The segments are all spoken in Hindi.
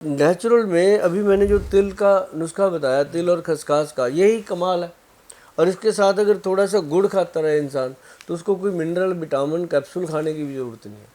नेचुरल में अभी मैंने जो तिल का नुस्खा बताया, तिल और खसखस का, यही कमाल है। और इसके साथ अगर थोड़ा सा गुड़ खाता रहे इंसान, तो उसको कोई मिनरल विटामिन कैप्सूल खाने की भी ज़रूरत नहीं है,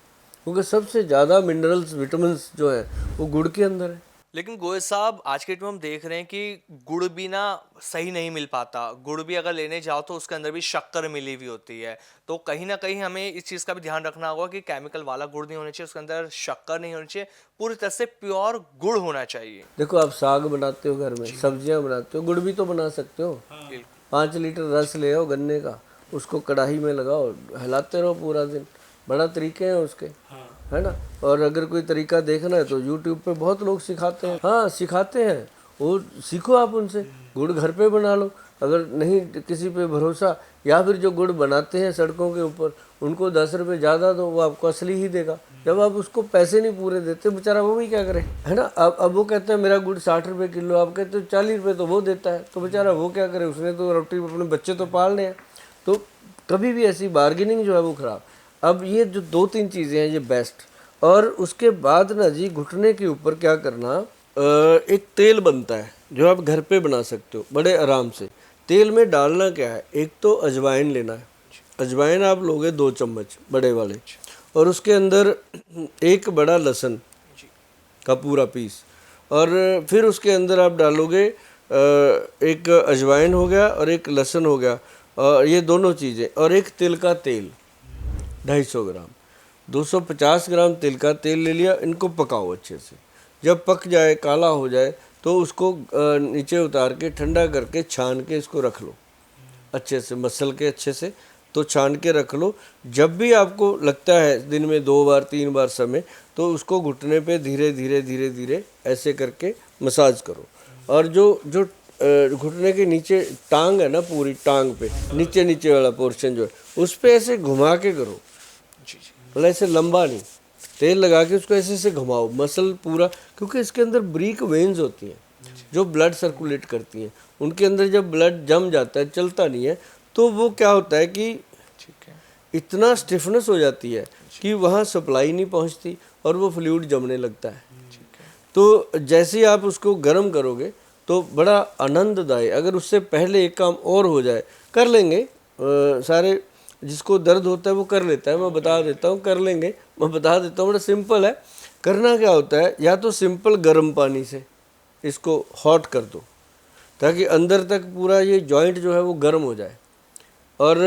क्योंकि सबसे ज़्यादा मिनरल्स विटामिन्स जो है वो गुड़ के अंदर है। लेकिन गोयल साहब, आज के डेट में हम देख रहे हैं कि गुड़ भी ना सही नहीं मिल पाता। गुड़ भी अगर लेने जाओ तो उसके अंदर भी शक्कर मिली हुई होती है। तो कहीं ना कहीं हमें इस चीज़ का भी ध्यान रखना होगा कि केमिकल वाला गुड़ नहीं होना चाहिए, उसके अंदर शक्कर नहीं होनी चाहिए, पूरी तरह से प्योर गुड़ होना चाहिए। देखो, आप साग बनाते हो घर में, सब्जियां बनाते हो, गुड़ भी तो बना सकते हो। बिल्कुल। 5 लीटर रस ले आओ गन्ने का, उसको कढ़ाई में लगाओ, हिलाते रहो पूरा दिन। बड़ा तरीके हैं उसके, है ना। और अगर कोई तरीका देखना है तो यूट्यूब पे बहुत लोग सिखाते हैं। हाँ, सिखाते हैं, वो सीखो आप उनसे। गुड़ घर पे बना लो, अगर नहीं किसी पे भरोसा, या फिर जो गुड़ बनाते हैं सड़कों के ऊपर, उनको 10 रुपये ज़्यादा दो, वो आपको असली ही देगा। जब आप उसको पैसे नहीं पूरे देते, बेचारा वो भी क्या करे, है ना। अब वो कहता है मेरा गुड़ 60 रुपये किलो, आप कहते हो 40 रुपये तो वो देता है, तो बेचारा वो क्या करे, उसने तो रोटी अपने बच्चे तो पालने हैं। तो कभी भी ऐसी बार्गेनिंग जो है वो ख़राब। अब ये जो 2-3 चीज़ें हैं ये बेस्ट। और उसके बाद ना जी, घुटने के ऊपर क्या करना, एक तेल बनता है जो आप घर पे बना सकते हो बड़े आराम से। तेल में डालना क्या है, एक तो अजवाइन लेना है। अजवाइन आप लोगे 2 चम्मच बड़े वाले, और उसके अंदर एक बड़ा लहसुन का पूरा पीस, और फिर उसके अंदर आप डालोगे एक अजवाइन हो गया और एक लहसुन हो गया, और ये दोनों चीज़ें, और एक तिल का तेल 250 ग्राम, 250 ग्राम तिल का तेल ले लिया। इनको पकाओ अच्छे से, जब पक जाए, काला हो जाए, तो उसको नीचे उतार के ठंडा करके छान के इसको रख लो अच्छे से, मसल के अच्छे से, तो छान के रख लो। जब भी आपको लगता है दिन में 2 बार 3 बार समय, तो उसको घुटने पे धीरे धीरे धीरे धीरे ऐसे करके मसाज करो। और जो जो घुटने के नीचे टांग है ना, पूरी टांग पे नीचे नीचे वाला पोर्शन जो है, उस पे ऐसे घुमा के करो। मतलब ऐसे लंबा नहीं, तेल लगा के उसको ऐसे ऐसे घुमाओ, मसल पूरा, क्योंकि इसके अंदर ब्रीक वेन्स होती हैं जो ब्लड सर्कुलेट करती हैं। उनके अंदर जब ब्लड जम जाता है, चलता नहीं है, तो वो क्या होता है कि इतना स्टिफनेस हो जाती है कि वहाँ सप्लाई नहीं पहुँचती और वो फ्लूइड जमने लगता है। तो जैसे ही आप उसको गर्म करोगे तो बड़ा आनंददायक। अगर उससे पहले एक काम और हो जाए, कर लेंगे सारे, जिसको दर्द होता है वो कर लेता है, मैं बता देता हूँ, कर लेंगे, मैं बता देता हूँ, बड़ा सिंपल है। करना क्या होता है, या तो सिंपल गर्म पानी से इसको हॉट कर दो, ताकि अंदर तक पूरा ये जॉइंट जो है वो गर्म हो जाए, और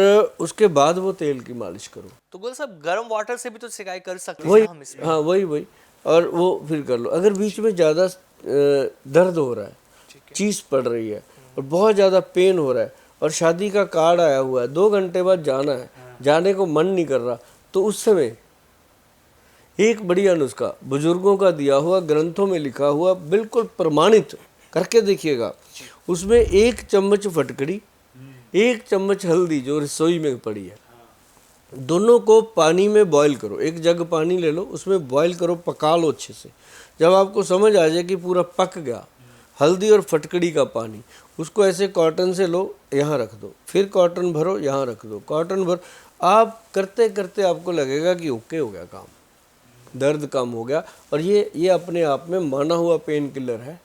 उसके बाद वो तेल की मालिश करो। तो गोयल साहब, गर्म वाटर से भी तो सिकाई कर सकते हैं वही, ना हम इसमें? हाँ वही, और वो फिर कर लो। अगर बीच में ज़्यादा दर्द हो रहा है, चीज़ पड़ रही है, और बहुत ज़्यादा पेन हो रहा है, और शादी का कार्ड आया हुआ है, 2 घंटे बाद जाना है, जाने को मन नहीं कर रहा, तो उस समय एक बढ़िया नुस्खा, बुजुर्गों का दिया हुआ, ग्रंथों में लिखा हुआ, बिल्कुल प्रमाणित, करके देखिएगा। उसमें 1 चम्मच फटकड़ी, 1 चम्मच हल्दी जो रसोई में पड़ी है, दोनों को पानी में बॉईल करो। एक जग पानी ले लो, उसमें बॉईल करो, पका लो अच्छे से। जब आपको समझ आ जाए कि पूरा पक गया, हल्दी और फटकड़ी का पानी, उसको ऐसे कॉटन से लो, यहाँ रख दो, फिर कॉटन भरो, यहाँ रख दो, कॉटन भर। आप करते करते आपको लगेगा कि ओके हो गया काम, दर्द कम हो गया। और ये अपने आप में माना हुआ पेन किलर है,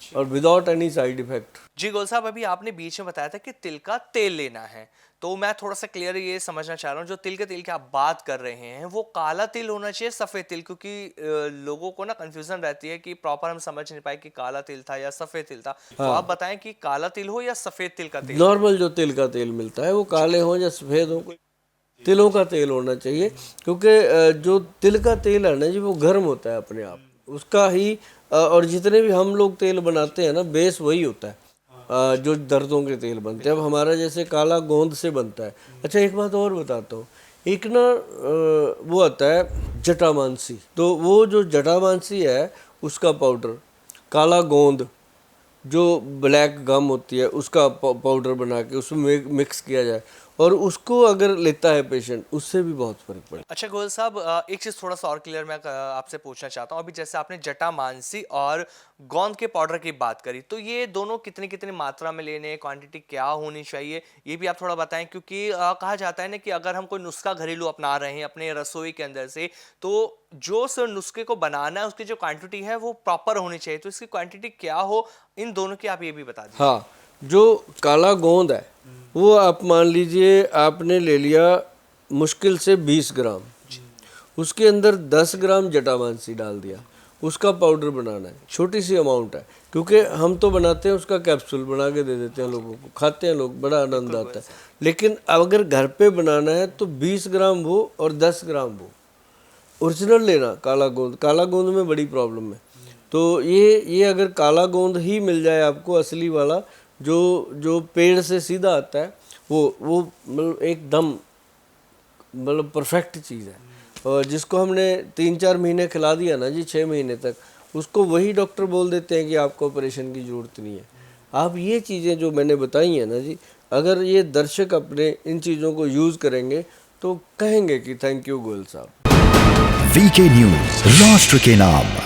और विदाउट एनी साइड इफेक्ट। जी गोयल साहब, अभी आपने बीच में बताया था कि तिल का तेल लेना है, तो मैं थोड़ा सा क्लियर ये समझना चाह रहा हूँ, जो तिल के तेल की आप बात कर रहे हैं वो काला तिल होना चाहिए, सफेद तिल? क्योंकि लोगों को ना कंफ्यूजन रहती है कि प्रॉपर हम समझ नहीं पाए कि काला तिल था या सफेद तिल था। तो आप बताएं कि काला तिल हो या सफेद तिल का तेल हो? नॉर्मल जो तिल का तेल मिलता है, वो काले हो या सफ़ेद हो, तिलों का तेल होना चाहिए। क्योंकि जो तिल का तेल है ना जी, वो गर्म होता है अपने आप, उसका ही और जितने भी हम लोग तेल बनाते हैं ना, बेस वही होता है। जो दर्दों के तेल बनते हैं, अब हमारा जैसे काला गोंद से बनता है। अच्छा, एक बात और बताता हूँ, एक ना वो आता है जटामांसी, तो वो जो जटामांसी है उसका पाउडर, काला गोंद जो ब्लैक गम होती है उसका पाउडर बना के उसमें मिक्स किया जाए, और उसको अगर लेता है पेशेंट, उससे भी बहुत फर्क पड़ता है। अच्छा गोयल साहब, एक चीज़ थोड़ा सा और क्लियर मैं आपसे पूछना चाहता हूँ। अभी जैसे आपने जटामांसी और गोंद के पाउडर की बात करी, तो ये दोनों कितनी कितनी मात्रा में लेने, क्वांटिटी क्या होनी चाहिए, ये भी आप थोड़ा बताएं। क्योंकि कहा जाता है ना कि अगर हम कोई नुस्खा घरेलू अपना रहे हैं अपने रसोई के अंदर से, तो जो उस नुस्खे को बनाना है उसकी जो क्वांटिटी है वो प्रॉपर होनी चाहिए। तो इसकी क्वांटिटी क्या हो, इन दोनों की आप ये भी बता दीजिए। हाँ, जो काला गोंद है वो आप मान लीजिए आपने ले लिया मुश्किल से 20 ग्राम, उसके अंदर 10 ग्राम जटामांसी डाल दिया, उसका पाउडर बनाना है। छोटी सी अमाउंट है, क्योंकि हम तो बनाते हैं उसका कैप्सूल बना के दे देते हैं लोगों को, खाते हैं लोग, बड़ा आनंद आता है। लेकिन अगर घर पे बनाना है तो 20 ग्राम वो और 10 ग्राम वो ओरिजिनल लेना। काला गोंद, काला गोंद में बड़ी प्रॉब्लम है। तो ये अगर काला गोंद ही मिल जाए आपको, असली वाला जो पेड़ से सीधा आता है, वो मतलब एकदम मतलब परफेक्ट चीज़ है। और जिसको हमने 3-4 महीने खिला दिया ना जी, 6 महीने तक, उसको वही डॉक्टर बोल देते हैं कि आपको ऑपरेशन की ज़रूरत नहीं है। आप ये चीज़ें जो मैंने बताई हैं ना जी, अगर ये दर्शक अपने इन चीज़ों को यूज़ करेंगे तो कहेंगे कि थैंक यू गोयल साहब। वीके न्यूज, राष्ट्र के नाम।